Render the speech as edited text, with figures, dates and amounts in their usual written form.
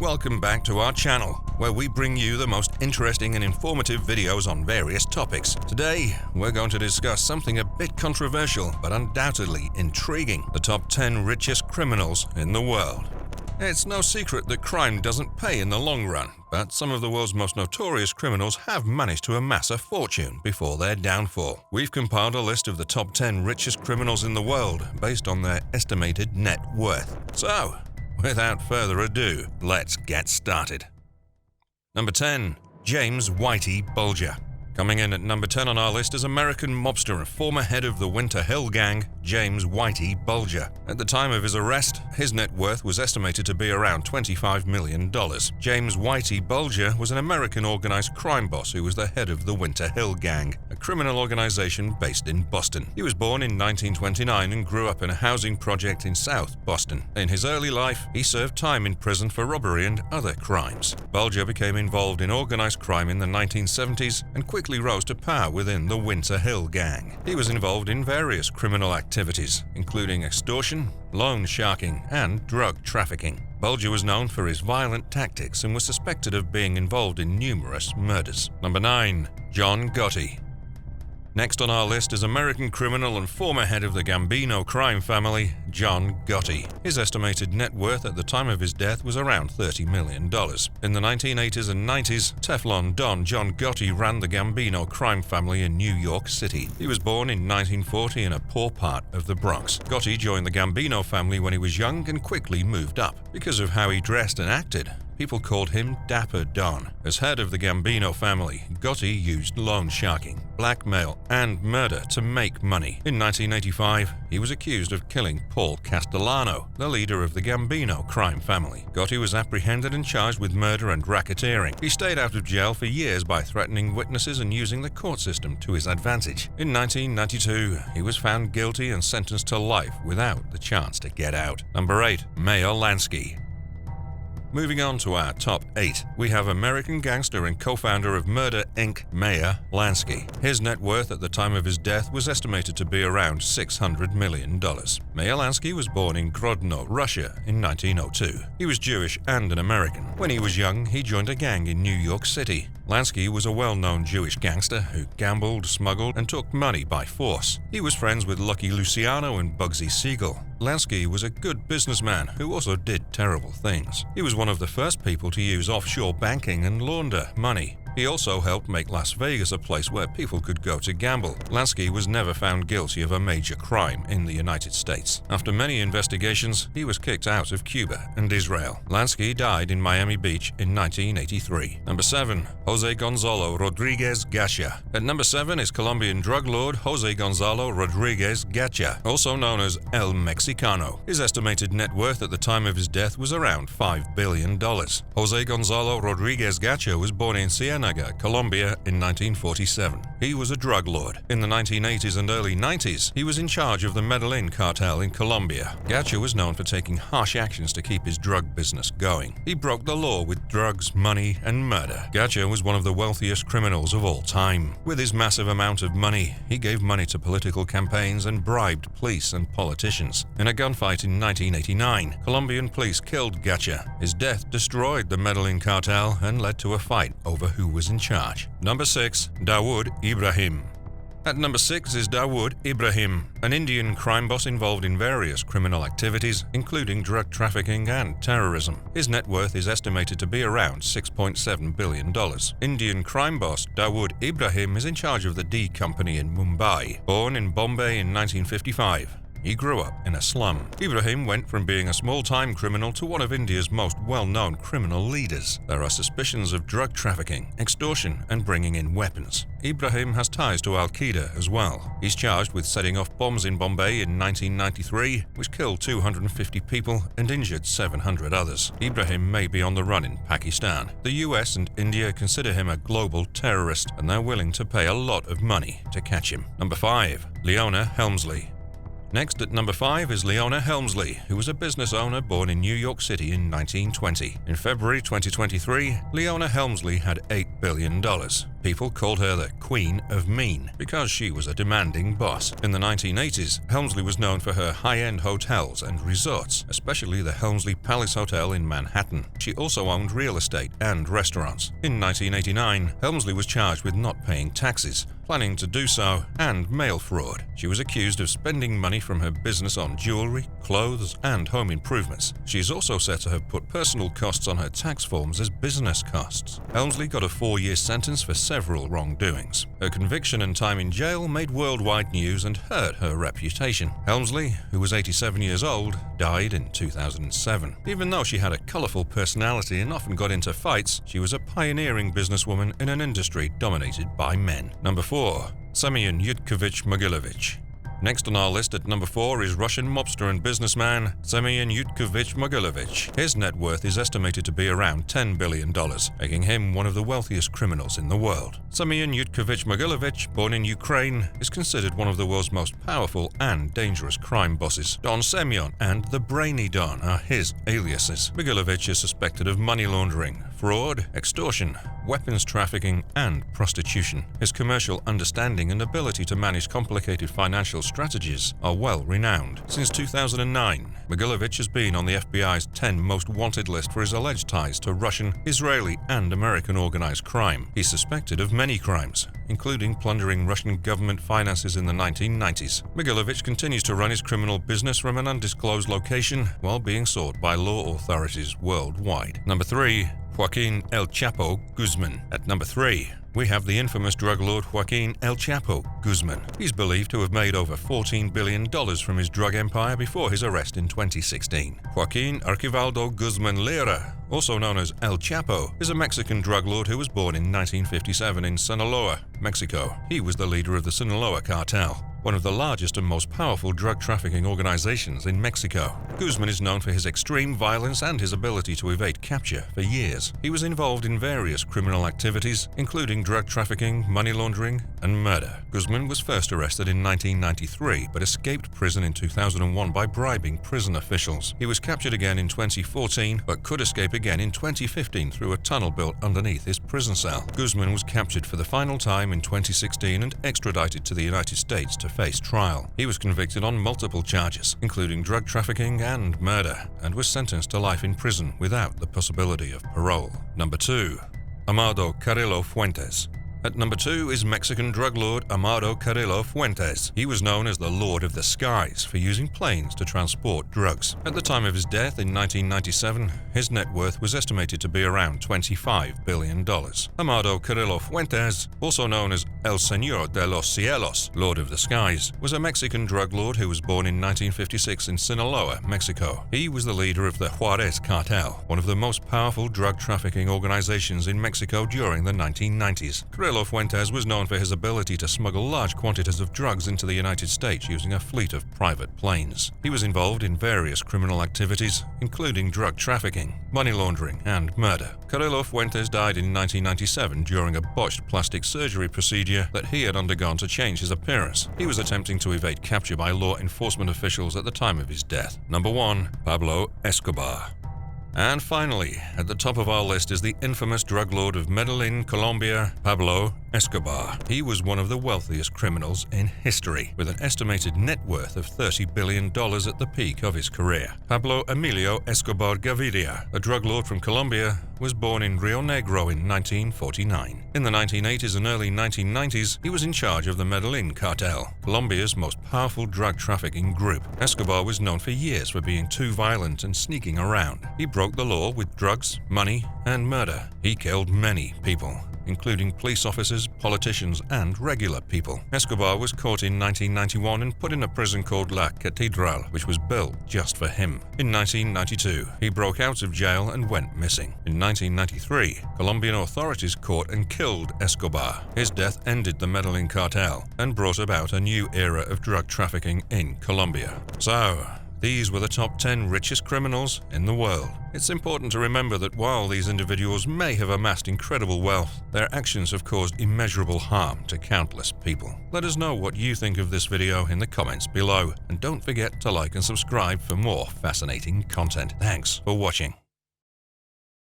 Welcome back to our channel, where we bring you the most interesting and informative videos on various topics. Today, we're going to discuss something a bit controversial, but undoubtedly intriguing: the top 10 richest criminals in the world. It's no secret that crime doesn't pay in the long run, but some of the world's most notorious criminals have managed to amass a fortune before their downfall. We've compiled a list of the top 10 richest criminals in the world based on their estimated net worth. So, without further ado, let's get started. Number 10. James Whitey Bulger. Coming in at number 10 on our list is American mobster and former head of the Winter Hill Gang, James Whitey Bulger. At the time of his arrest, his net worth was estimated to be around $25 million. James Whitey Bulger was an American organized crime boss who was the head of the Winter Hill Gang, a criminal organization based in Boston. He was born in 1929 and grew up in a housing project in South Boston. In his early life, he served time in prison for robbery and other crimes. Bulger became involved in organized crime in the 1970s and quickly rose to power within the Winter Hill Gang. He was involved in various criminal activities, including extortion, loan sharking, and drug trafficking. Bulger was known for his violent tactics and was suspected of being involved in numerous murders. Number 9. John Gotti. Next on our list is American criminal and former head of the Gambino crime family, John Gotti. His estimated net worth at the time of his death was around $30 million. In the 1980s and 90s, Teflon Don John Gotti ran the Gambino crime family in New York City. He was born in 1940 in a poor part of the Bronx. Gotti joined the Gambino family when he was young and quickly moved up. Because of how he dressed and acted, people called him Dapper Don. As head of the Gambino family, Gotti used loan sharking, blackmail, and murder to make money. In 1985, he was accused of killing Paul Castellano, the leader of the Gambino crime family. Gotti was apprehended and charged with murder and racketeering. He stayed out of jail for years by threatening witnesses and using the court system to his advantage. In 1992, he was found guilty and sentenced to life without the chance to get out. Number 8. Meyer Lansky. Moving on to our top 8, we have American gangster and co-founder of Murder, Inc., Meyer Lansky. His net worth at the time of his death was estimated to be around $600 million. Meyer Lansky was born in Grodno, Russia in 1902. He was Jewish and an American. When he was young, he joined a gang in New York City. Lansky was a well-known Jewish gangster who gambled, smuggled, and took money by force. He was friends with Lucky Luciano and Bugsy Siegel. Lansky was a good businessman who also did terrible things. He was one of the first people to use offshore banking and launder money. He also helped make Las Vegas a place where people could go to gamble. Lansky was never found guilty of a major crime in the United States. After many investigations, he was kicked out of Cuba and Israel. Lansky died in Miami Beach in 1983. Number 7. Jose Gonzalo Rodriguez Gacha. At number 7 is Colombian drug lord Jose Gonzalo Rodriguez Gacha, also known as El Mexicano. His estimated net worth at the time of his death was around $5 billion. Jose Gonzalo Rodriguez Gacha was born in Ciénaga, Colombia in 1947. He was a drug lord. In the 1980s and early 90s, he was in charge of the Medellin cartel in Colombia. Gacha was known for taking harsh actions to keep his drug business going. He broke the law with drugs, money, and murder. Gacha was one of the wealthiest criminals of all time. With his massive amount of money, he gave money to political campaigns and bribed police and politicians. In a gunfight in 1989, Colombian police killed Gacha. His death destroyed the Medellin cartel and led to a fight over who was in charge. Number 6. Dawood Ibrahim. At number 6 is Dawood Ibrahim, an Indian crime boss involved in various criminal activities, including drug trafficking and terrorism. His net worth is estimated to be around $6.7 billion. Indian crime boss Dawood Ibrahim is in charge of the D Company in Mumbai. Born in Bombay in 1955, he grew up in a slum. Ibrahim went from being a small-time criminal to one of India's most well-known criminal leaders. There are suspicions of drug trafficking, extortion, and bringing in weapons. Ibrahim has ties to Al-Qaeda as well. He's charged with setting off bombs in Bombay in 1993, which killed 250 people and injured 700 others. Ibrahim may be on the run in Pakistan. The US and India consider him a global terrorist, and they're willing to pay a lot of money to catch him. Number 5. Leona Helmsley. Next at number 5 is Leona Helmsley, who was a business owner born in New York City in 1920. In February 2023, Leona Helmsley had $8 billion. People called her the Queen of Mean because she was a demanding boss. In the 1980s, Helmsley was known for her high-end hotels and resorts, especially the Helmsley Palace Hotel in Manhattan. She also owned real estate and restaurants. In 1989, Helmsley was charged with not paying taxes, planning to do so, and mail fraud. She was accused of spending money from her business on jewelry, clothes, and home improvements. She is also said to have put personal costs on her tax forms as business costs. Helmsley got a 4-year sentence for several wrongdoings. Her conviction and time in jail made worldwide news and hurt her reputation. Helmsley, who was 87 years old, died in 2007. Even though she had a colorful personality and often got into fights, she was a pioneering businesswoman in an industry dominated by men. Number 4. Semyon Yudkovich Mogilevich. Next on our list at number 4 is Russian mobster and businessman Semyon Yudkovich Mogilevich. His net worth is estimated to be around $10 billion, making him one of the wealthiest criminals in the world. Semyon Yudkovich Mogilevich, born in Ukraine, is considered one of the world's most powerful and dangerous crime bosses. Don Semyon and the Brainy Don are his aliases. Mogilevich is suspected of money laundering, fraud, extortion, weapons trafficking, and prostitution. His commercial understanding and ability to manage complicated financial strategies are well renowned. Since 2009, Mogilevich has been on the FBI's 10 most wanted list for his alleged ties to Russian, Israeli, and American organized crime. He's suspected of many crimes, including plundering Russian government finances in the 1990s. Mogilevich continues to run his criminal business from an undisclosed location while being sought by law authorities worldwide. Number 3. Joaquin El Chapo Guzman. At number 3, we have the infamous drug lord Joaquin El Chapo Guzman. He's believed to have made over $14 billion from his drug empire before his arrest in 2016. Joaquin Archivaldo Guzman Lira, also known as El Chapo, is a Mexican drug lord who was born in 1957 in Sinaloa, Mexico. He was the leader of the Sinaloa cartel, one of the largest and most powerful drug trafficking organizations in Mexico. Guzman is known for his extreme violence and his ability to evade capture for years. He was involved in various criminal activities, including drug trafficking, money laundering, and murder. Guzman was first arrested in 1993, but escaped prison in 2001 by bribing prison officials. He was captured again in 2014, but could escape again in 2015 through a tunnel built underneath his prison cell. Guzman was captured for the final time in 2016 and extradited to the United States to face trial. He was convicted on multiple charges, including drug trafficking and murder, and was sentenced to life in prison without the possibility of parole. Number 2. Amado Carrillo Fuentes. At number 2 is Mexican drug lord Amado Carrillo Fuentes. He was known as the Lord of the Skies for using planes to transport drugs. At the time of his death in 1997, his net worth was estimated to be around $25 billion. Amado Carrillo Fuentes, also known as El Señor de los Cielos, Lord of the Skies, was a Mexican drug lord who was born in 1956 in Sinaloa, Mexico. He was the leader of the Juarez cartel, one of the most powerful drug trafficking organizations in Mexico during the 1990s. Carrillo Fuentes was known for his ability to smuggle large quantities of drugs into the United States using a fleet of private planes. He was involved in various criminal activities, including drug trafficking, money laundering, and murder. Carrillo Fuentes died in 1997 during a botched plastic surgery procedure that he had undergone to change his appearance. He was attempting to evade capture by law enforcement officials at the time of his death. Number 1. Pablo Escobar. And finally, at the top of our list is the infamous drug lord of Medellin, Colombia, Pablo Escobar. He was one of the wealthiest criminals in history, with an estimated net worth of $30 billion at the peak of his career. Pablo Emilio Escobar Gaviria, a drug lord from Colombia, was born in Rio Negro in 1949. In the 1980s and early 1990s, he was in charge of the Medellin cartel, Colombia's most powerful drug trafficking group. Escobar was known for years for being too violent and sneaking around. He broke the law with drugs, money, and murder. He killed many people, including police officers, politicians, and regular people. Escobar was caught in 1991 and put in a prison called La Catedral, which was built just for him. In 1992, he broke out of jail and went missing. In 1993, Colombian authorities caught and killed Escobar. His death ended the Medellin cartel and brought about a new era of drug trafficking in Colombia. So, these were the top 10 richest criminals in the world. It's important to remember that while these individuals may have amassed incredible wealth, their actions have caused immeasurable harm to countless people. Let us know what you think of this video in the comments below, and don't forget to like and subscribe for more fascinating content. Thanks for watching.